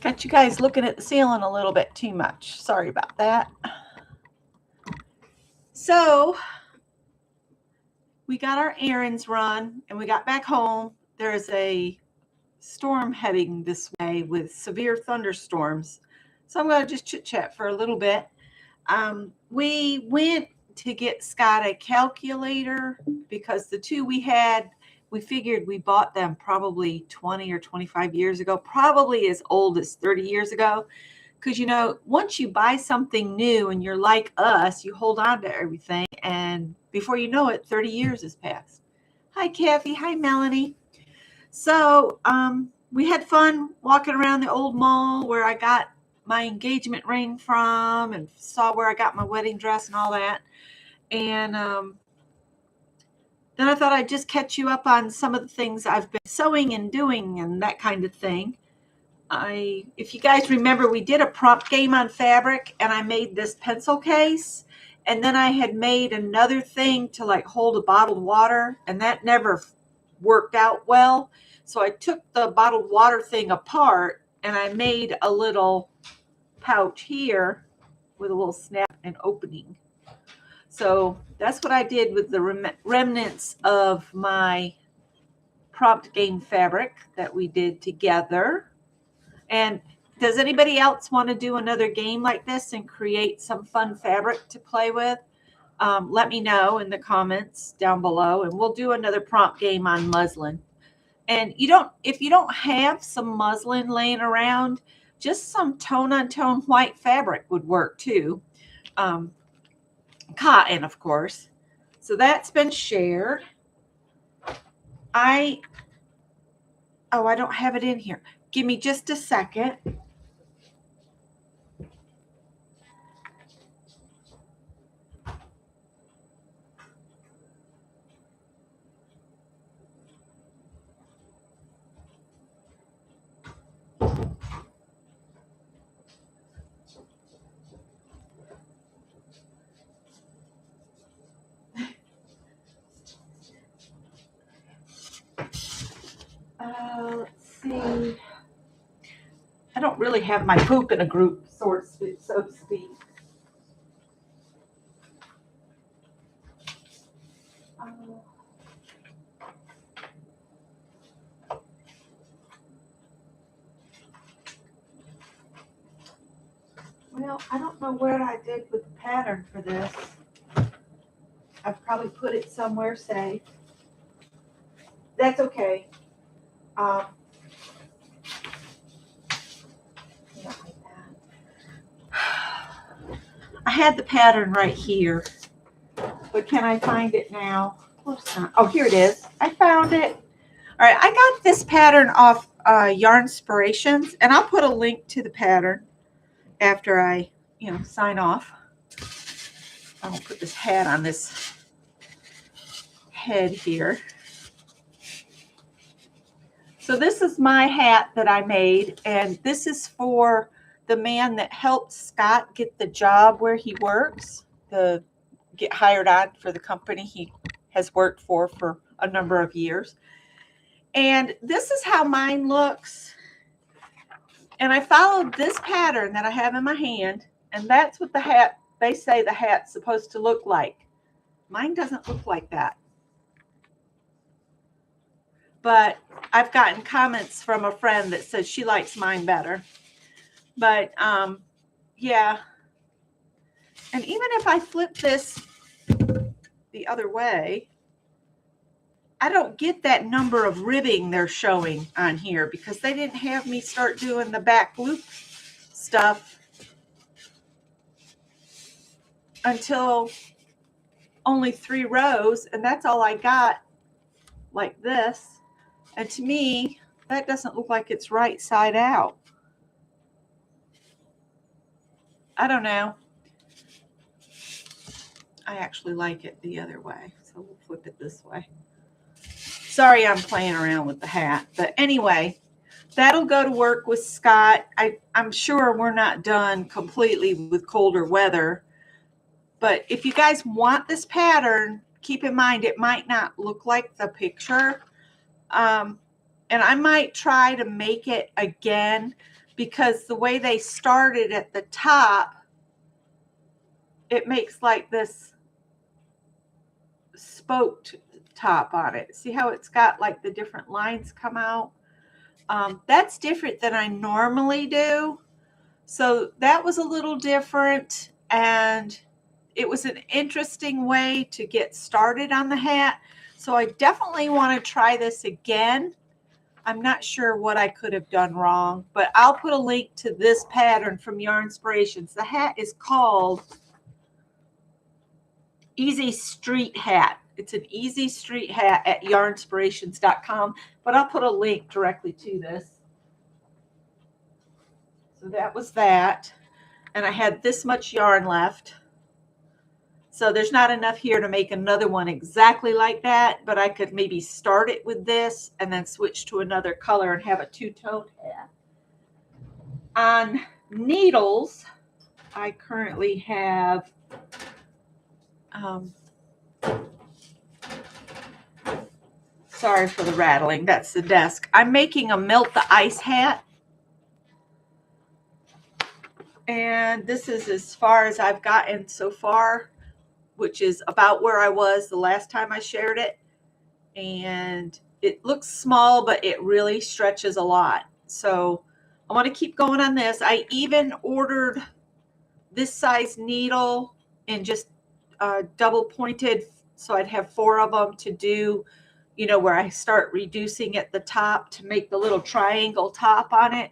Got you guys looking at the ceiling a little bit too much. Sorry about that. So we got our errands run and we got back home. There's a storm heading this way with severe thunderstorms. So I'm going to just chit chat for a little bit. We went to get Scott a calculator because the two we had, we figured we bought them probably 20 or 25 years ago, probably as old as 30 years ago. Because, you know, once you buy something new and you're like us, you hold on to everything. And before you know it, 30 years has passed. Hi, Kathy. Hi, Melanie. So we had fun walking around the old mall where I got my engagement ring from and saw where I got my wedding dress and all that. And then I thought I'd just catch you up on some of the things I've been sewing and doing and that kind of thing. If you guys remember, we did a prompt game on fabric and I made this pencil case. And then I had made another thing to like hold a bottled water, and that never worked out well. So I took the bottled water thing apart and I made a little pouch here with a little snap and opening. So that's what I did with the remnants of my prompt game fabric that we did together. And does anybody else want to do another game like this and create some fun fabric to play with? Let me know in the comments down below, and we'll do another prompt game on muslin. And if you don't have some muslin laying around, just some tone-on-tone white fabric would work too. Cotton, of course. So that's been shared. I don't have it in here. Give me just a second. Let's see. I don't really have my poop in a group, so to speak. Well, I don't know what I did with the pattern for this. I've probably put it somewhere safe. That's okay. I had the pattern right here, but can I find it now? Oh, here it is. I found it. All right, I got this pattern off YARNSPIRATIONS, and I'll put a link to the pattern after I, sign off. I'll put this hat on this head here. So this is my hat that I made, and this is for the man that helped Scott get the job where he works, get hired on for the company he has worked for a number of years. And this is how mine looks. And I followed this pattern that I have in my hand, and that's what they say the hat's supposed to look like. Mine doesn't look like that. But I've gotten comments from a friend that says she likes mine better. But yeah. And even if I flip this the other way, I don't get that number of ribbing they're showing on here because they didn't have me start doing the back loop stuff until only 3 rows, and that's all I got like this. And to me, that doesn't look like it's right side out. I don't know. I actually like it the other way, so we'll flip it this way. Sorry, I'm playing around with the hat. But anyway, that'll go to work with Scott. I'm sure we're not done completely with colder weather. But if you guys want this pattern, keep in mind it might not look like the picture. And I might try to make it again, because the way they started at the top, it makes like this spoked top on it. See how it's got like the different lines come out? That's different than I normally do. So that was a little different, and it was an interesting way to get started on the hat. So I definitely want to try this again. I'm not sure what I could have done wrong, but I'll put a link to this pattern from YARNSPIRATIONS. The hat is called Easy Street Hat. It's an easy street hat at yarnspirations.com, but I'll put a link directly to this. So that was that. And I had this much yarn left. So there's not enough here to make another one exactly like that, but I could maybe start it with this and then switch to another color and have a two-tone hat. On needles, I currently have sorry for the rattling, that's the desk. I'm making a melt the ice hat. And this is as far as I've gotten so far, which is about where I was the last time I shared it. And it looks small, but it really stretches a lot. So I want to keep going on this. I even ordered this size needle and just double pointed, so I'd have 4 of them to do, you know, where I start reducing at the top to make the little triangle top on it.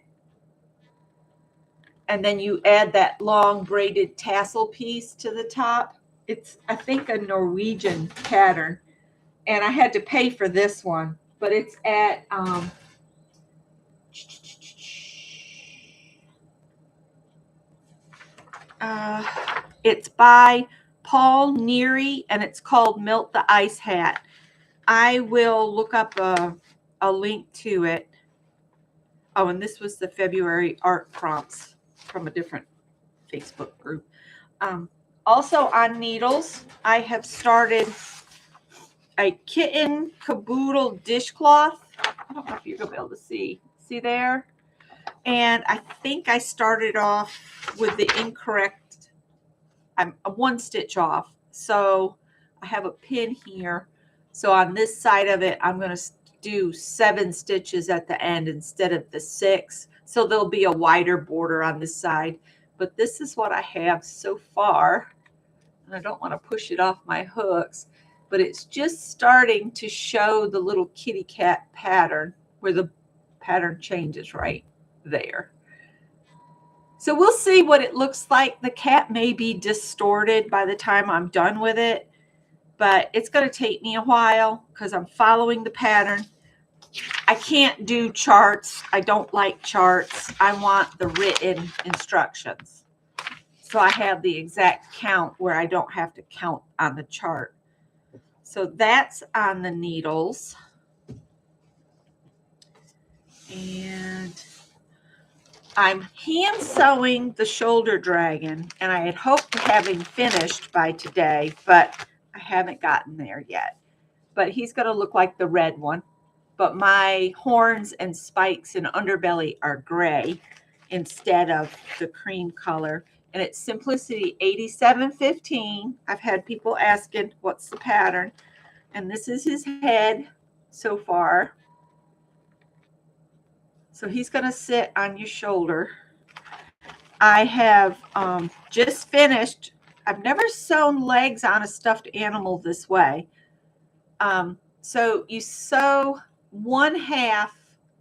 And then you add that long braided tassel piece to the top. It's, I think, a Norwegian pattern. And I had to pay for this one, but it's at it's by Paul Neary, and it's called Melt the Ice Hat. I will look up a link to it. Oh, and this was the February art prompts from a different Facebook group. Also on needles, I have started a kitten caboodle dishcloth. I don't know if you're going to be able to see there. And I think I started off with the incorrect, I'm 1 stitch off. So I have a pin here. So on this side of it, I'm going to do 7 stitches at the end instead of the 6. So there'll be a wider border on this side. But this is what I have so far. And I don't want to push it off my hooks, but it's just starting to show the little kitty cat pattern where the pattern changes right there. So we'll see what it looks like. The cat may be distorted by the time I'm done with it, but it's going to take me a while because I'm following the pattern. I can't do charts. I don't like charts. I want the written instructions. So I have the exact count where I don't have to count on the chart. So that's on the needles. And I'm hand sewing the shoulder dragon, and I had hoped to have him finished by today, but I haven't gotten there yet. But he's going to look like the red one. But my horns and spikes and underbelly are gray instead of the cream color. And it's Simplicity 8715. I've had people asking what's the pattern. And this is his head so far. So he's going to sit on your shoulder. I have just finished. I've never sewn legs on a stuffed animal this way. So you sew 1/2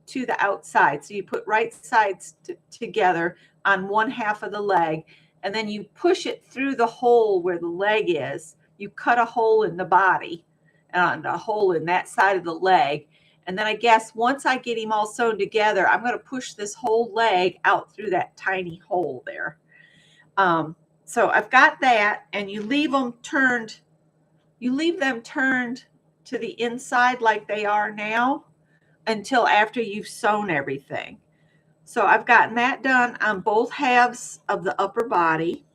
to the outside. So you put right sides together on 1/2 of the leg, and then you push it through the hole where the leg is. You cut a hole in the body and a hole in that side of the leg. And then I guess once I get him all sewn together, I'm going to push this whole leg out through that tiny hole there. So I've got that, and you leave them turned. You leave them turned to the inside like they are now until after you've sewn everything. So I've gotten that done on both halves of the upper body.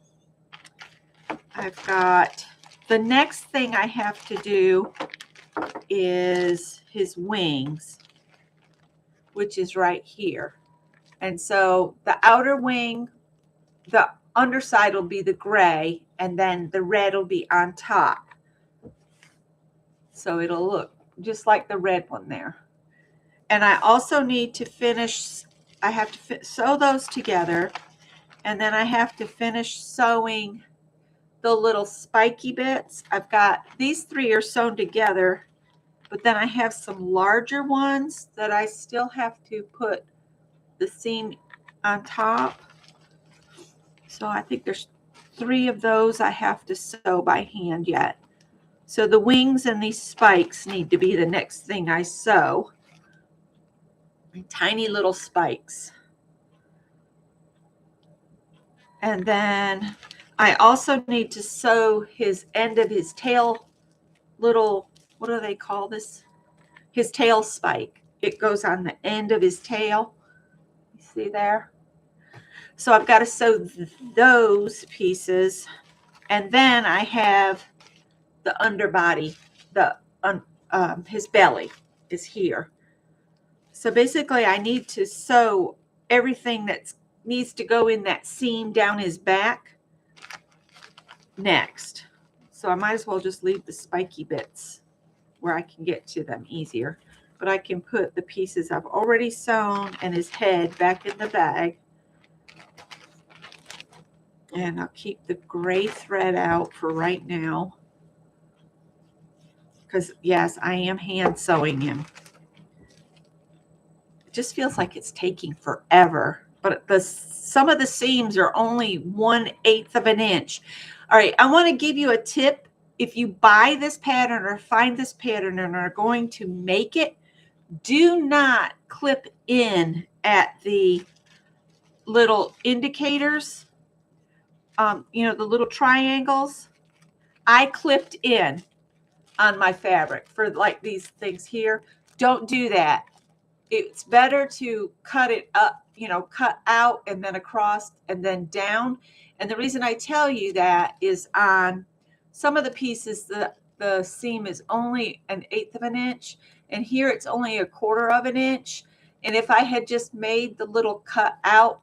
I've got the next thing I have to do is his wings, which is right here. And so the outer wing, the underside will be the gray, and then the red will be on top. So it'll look just like the red one there. And I also need to finish, I have to sew those together, and then I have to finish sewing the little spiky bits. I've got these 3 are sewn together, but then I have some larger ones that I still have to put the seam on top. So I think there's 3 of those I have to sew by hand yet. So the wings and these spikes need to be the next thing I sew. Tiny little spikes. And then I also need to sew his end of his tail, little, what do they call this? His tail spike. It goes on the end of his tail. You see there? So I've got to sew those pieces. And then I have the underbody, his belly is here. So basically I need to sew everything that needs to go in that seam down his back next. So I might as well just leave the spiky bits where I can get to them easier. But I can put the pieces I've already sewn and his head back in the bag. And I'll keep the gray thread out for right now. Because yes, I am hand sewing him. It just feels like it's taking forever. But some of the seams are only 1/8 of an inch. All right, I want to give you a tip. If you buy this pattern or find this pattern and are going to make it, do not clip in at the little indicators, you know, the little triangles. I clipped in on my fabric for like these things here. Don't do that. It's better to cut it up, you know, cut out and then across and then down. And the reason I tell you that is on some of the pieces, the seam is only 1/8 of an inch, and here it's only 1/4 of an inch. And if I had just made the little cut out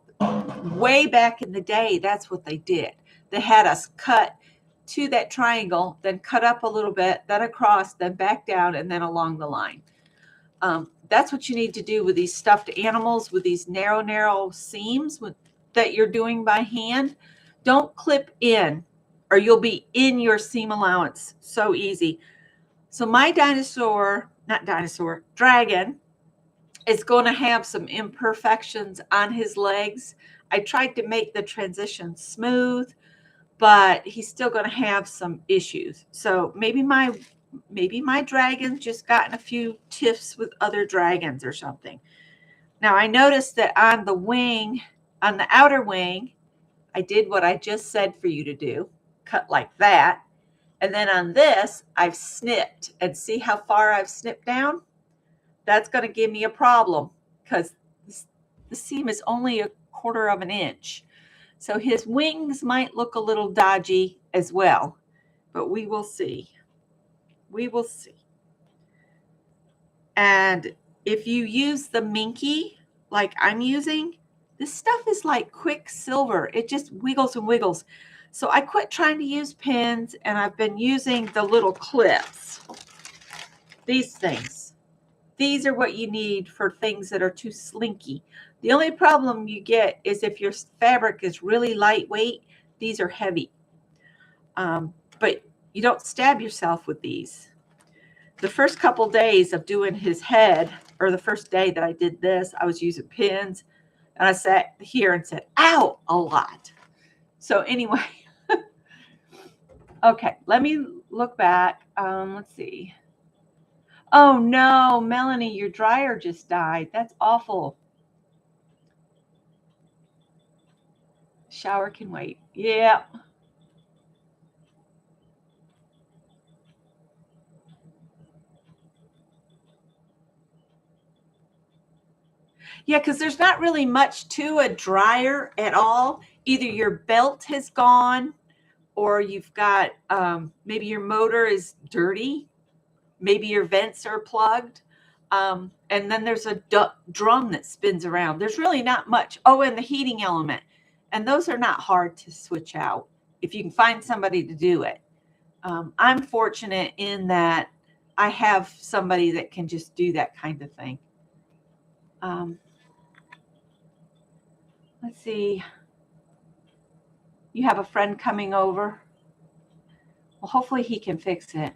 way back in the day, that's what they did. They had us cut to that triangle, then cut up a little bit, then across, then back down, and then along the line. That's what you need to do with these stuffed animals, with these narrow seams that you're doing by hand. Don't clip in, or you'll be in your seam allowance so easy. So my dragon is going to have some imperfections on his legs. I tried to make the transition smooth, but he's still going to have some issues. So maybe my dragon's just gotten a few tiffs with other dragons or something. Now I noticed that on the wing, on the outer wing, I did what I just said for you to do, cut like that. And then on this, I've snipped, and see how far I've snipped down? That's going to give me a problem because the seam is only 1/4 of an inch. So his wings might look a little dodgy as well, but we will see. We will see. And if you use the Minky like I'm using, this stuff is like quicksilver. It just wiggles and wiggles. So I quit trying to use pins, and I've been using the little clips. These things. These are what you need for things that are too slinky. The only problem you get is if your fabric is really lightweight, these are heavy. But you don't stab yourself with these. The first couple days of doing his head, or the first day that I did this, I was using pins, and I sat here and said, ow, a lot. So anyway, okay, let me look back. Let's see. Oh no, Melanie, your dryer just died. That's awful. Shower can wait. Yeah. Yeah, because there's not really much to a dryer at all. Either your belt has gone, or you've got maybe your motor is dirty, maybe your vents are plugged. And then there's a drum that spins around. There's really not much. Oh, and the heating element. And those are not hard to switch out if you can find somebody to do it. I'm fortunate in that I have somebody that can just do that kind of thing. Let's see. You have a friend coming over. Well, hopefully he can fix it.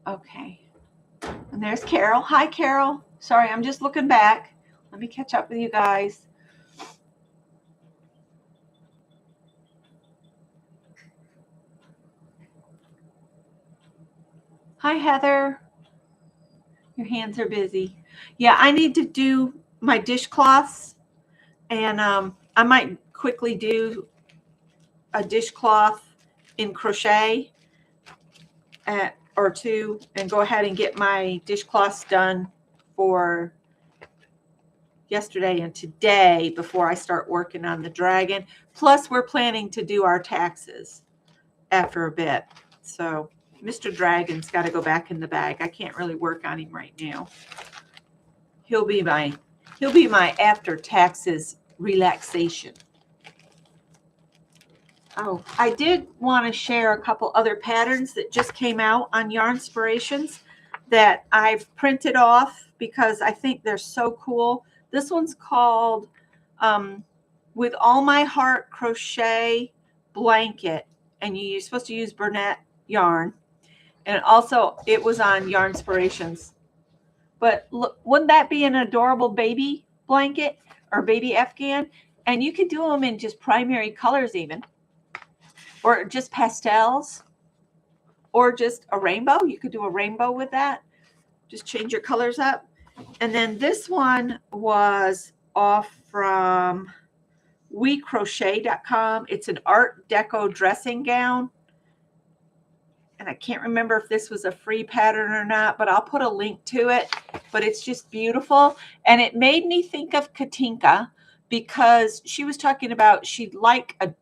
Okay. And there's Carol. Hi, Carol. Sorry, I'm just looking back. Let me catch up with you guys. Hi, Heather. Your hands are busy. Yeah, I need to do my dishcloths, and I might quickly do a dishcloth in crochet or two, and go ahead and get my dishcloths done for yesterday and today before I start working on the dragon. Plus, we're planning to do our taxes after a bit. So Mr. Dragon's got to go back in the bag. I can't really work on him right now. He'll be my after taxes relaxation. Oh, I did want to share a couple other patterns that just came out on YARNSPIRATIONS that I've printed off because I think they're so cool. This one's called With All My Heart Crochet Blanket, and you're supposed to use Burnett yarn. And also, it was on YARNSPIRATIONS. But look, wouldn't that be an adorable baby blanket or baby Afghan? And you could do them in just primary colors even, or just pastels, or just a rainbow. You could do a rainbow with that. Just change your colors up. And then this one was off from WeCrochet.com. It's an Art Deco dressing gown. And I can't remember if this was a free pattern or not, but I'll put a link to it. But it's just beautiful. And it made me think of Katinka because she was talking about she'd like a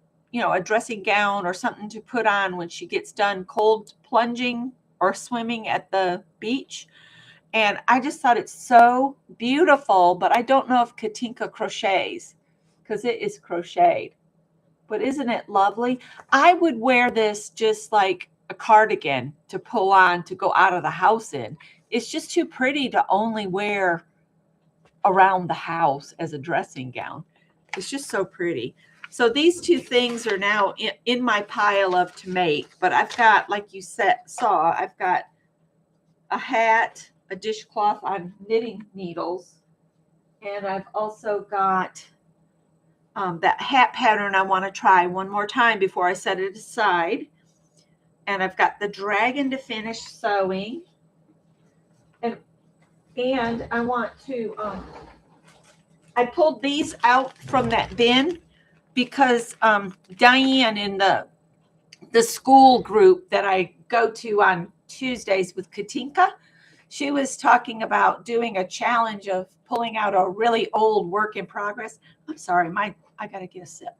dressing gown or something to put on when she gets done cold plunging or swimming at the beach. And I just thought it's so beautiful, but I don't know if Katinka crochets because it is crocheted. But isn't it lovely? I would wear this just like a cardigan to pull on to go out of the house in. It's just too pretty to only wear around the house as a dressing gown. It's just so pretty. So these two things are now in my pile of to make, but I've got, like you saw, I've got a hat, a dishcloth on knitting needles, and I've also got that hat pattern I want to try one more time before I set it aside. And I've got the dragon to finish sewing. And I want to, I pulled these out from that bin because Diane in the school group that I go to on Tuesdays with Katinka, she was talking about doing a challenge of pulling out a really old work in progress. I'm sorry, I got to get a sip.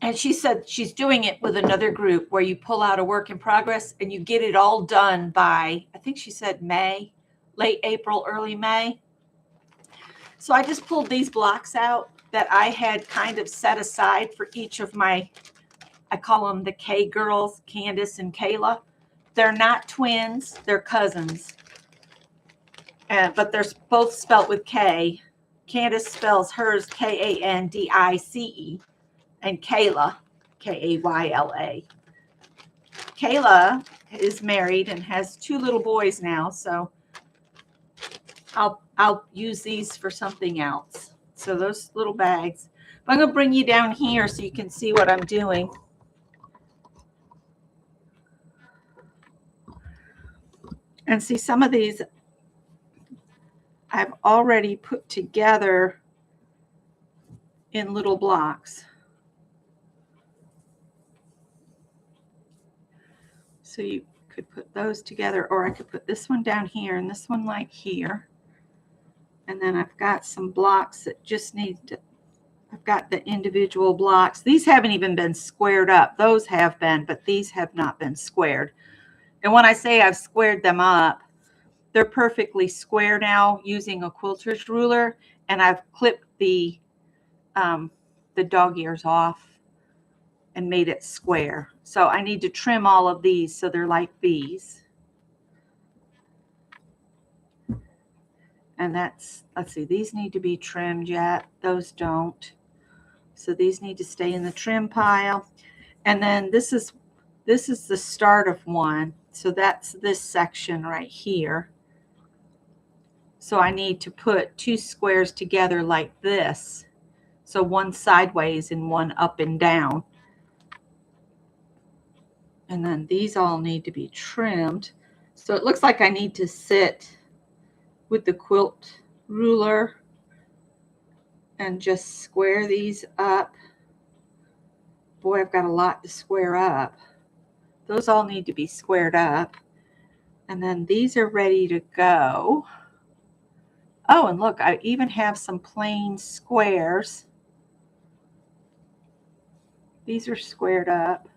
And she said she's doing it with another group where you pull out a work in progress and you get it all done by, I think she said May, late April, early May. So I just pulled these blocks out that I had kind of set aside for each of my, I call them the K girls, Candace and Kayla. They're not twins, they're cousins. But they're both spelt with K. Candace spells hers Kandice. And Kayla, Kayla. Kayla is married and has 2 little boys now, so I'll use these for something else. So those little bags. But I'm going to bring you down here so you can see what I'm doing. And see, some of these I've already put together in little blocks. So you could put those together, or I could put this one down here and this one like here. And then I've got some blocks that just need to, I've got the individual blocks. These haven't even been squared up. Those have been, but these have not been squared. And when I say I've squared them up, they're perfectly square now using a quilter's ruler, and I've clipped the dog ears off and made it square. So I need to trim all of these so they're like these. And that's, let's see, these need to be trimmed yet. Those don't. So these need to stay in the trim pile. And then this is the start of one. So that's this section right here. So I need to put two squares together like this. So one sideways and one up and down. And then these all need to be trimmed. So it looks like I need to sit with the quilt ruler and just square these up. Boy, I've got a lot to square up. Those all need to be squared up. And then these are ready to go. Oh, and look, I even have some plain squares. These are squared up.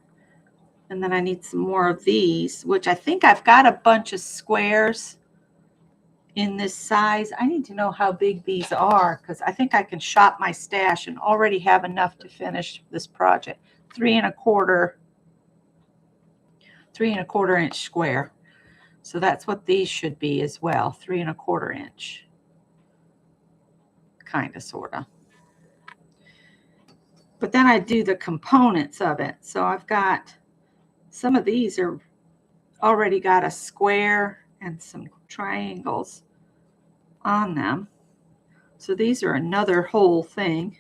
And then I need some more of these, which I think I've got a bunch of squares in this size. I need to know how big these are because I think I can shop my stash and already have enough to finish this project. 3 1/4 inch square. So that's what these should be as well. 3 1/4 inch. Kind of, sort of. But then I do the components of it. So I've got, some of these are already got a square and some triangles on them. So these are another whole thing.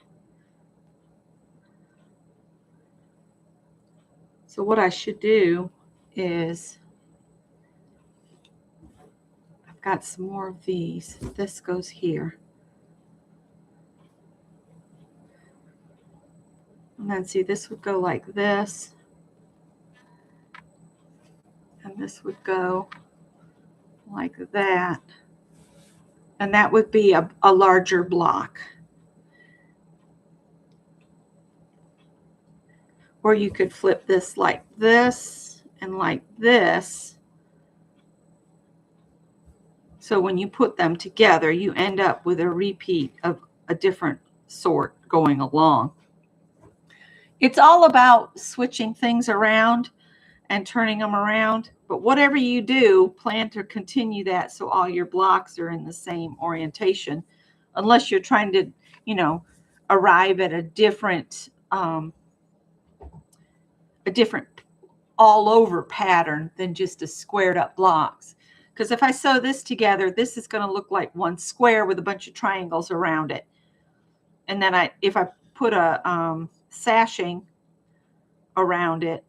So what I should do is, I've got some more of these. This goes here. And then see, this would go like this. And this would go like that. And that would be a larger block. Or you could flip this like this and like this. So when you put them together, you end up with a repeat of a different sort going along. It's all about switching things around and turning them around. But whatever you do, plan to continue that so all your blocks are in the same orientation, unless you're trying to, you know, arrive at a different all over pattern than just a squared up blocks. Because if I sew this together, this is going to look like one square with a bunch of triangles around it. And then if I put a sashing around it,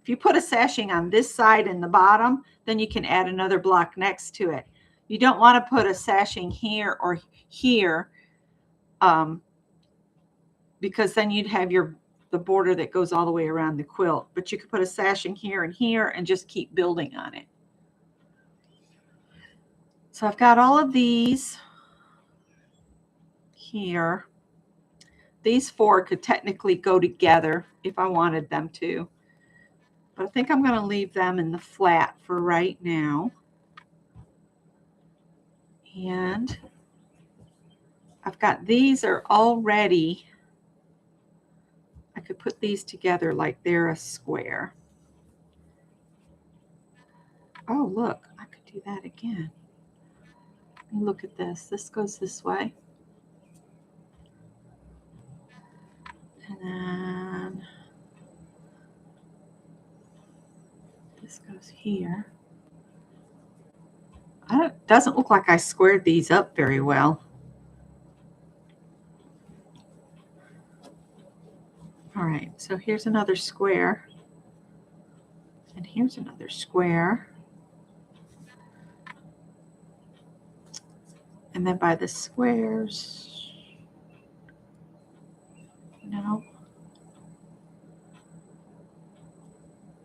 if you put a sashing on this side and the bottom, then you can add another block next to it. You don't want to put a sashing here or here, because then you'd have the border that goes all the way around the quilt. But you could put a sashing here and just keep building on it. So I've got all of these here. These 4 could technically go together if I wanted them to. But I think I'm going to leave them in the flat for right now. And I've got, these are already, I could put these together like they're a square. Oh, look, I could do that again. Look at this. This goes this way. And then this goes here. It doesn't look like I squared these up very well. All right, so here's another square. And here's another square. And then by the squares, no.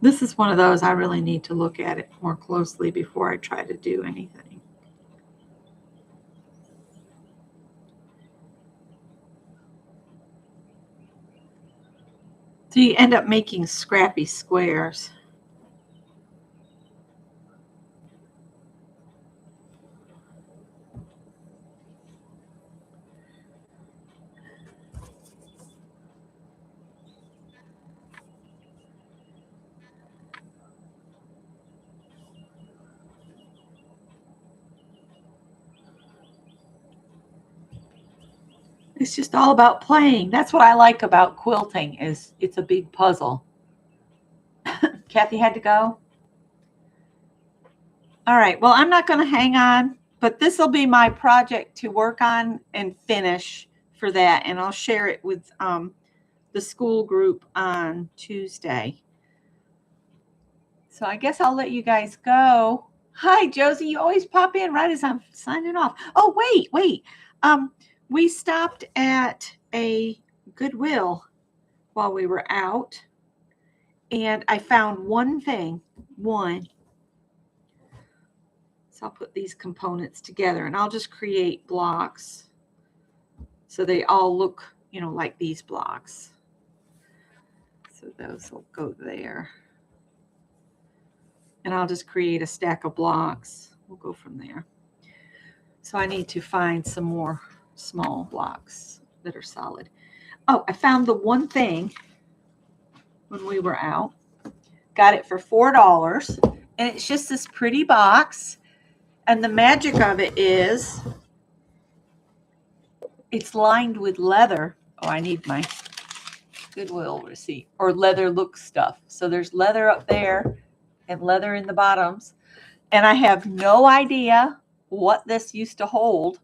This is one of those I really need to look at it more closely before I try to do anything. So you end up making scrappy squares. It's just all about playing. That's what I like about quilting, is it's a big puzzle. Kathy had to go. All right. Well, I'm not going to hang on, but this will be my project to work on and finish for that. And I'll share it with the school group on Tuesday. So I guess I'll let you guys go. Hi, Josie. You always pop in right as I'm signing off. Oh, wait. We stopped at a Goodwill while we were out, and I found one thing. So I'll put these components together, and I'll just create blocks so they all look, like these blocks. So those will go there. And I'll just create a stack of blocks. We'll go from there. So I need to find some more small blocks that are solid. Oh, I found the one thing when we were out. Got it for $4. And it's just this pretty box. And the magic of it is it's lined with leather. Oh, I need my Goodwill receipt, or leather look stuff. So there's leather up there and leather in the bottoms. And I have no idea what this used to hold,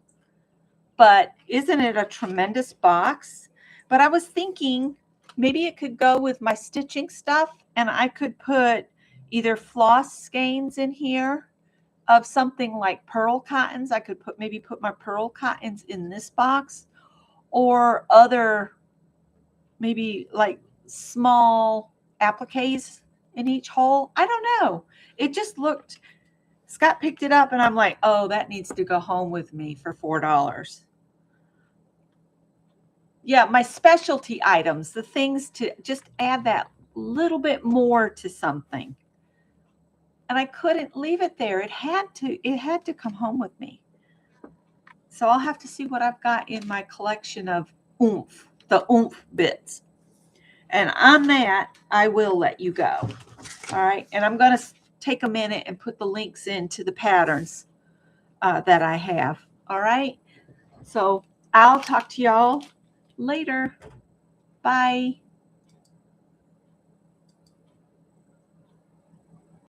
but isn't it a tremendous box? But I was thinking maybe it could go with my stitching stuff, and I could put either floss skeins in here of something like pearl cottons. I could maybe put my pearl cottons in this box, or other maybe like small appliques in each hole. I don't know. It just looked, Scott picked it up and I'm like, oh, that needs to go home with me for $4. Yeah, my specialty items, the things to just add that little bit more to something. And I couldn't leave it there. It had to come home with me. So I'll have to see what I've got in my collection of the oomph bits. And on that, I will let you go. All right. And I'm going to take a minute and put the links into the patterns that I have. All right. So I'll talk to y'all later. Bye.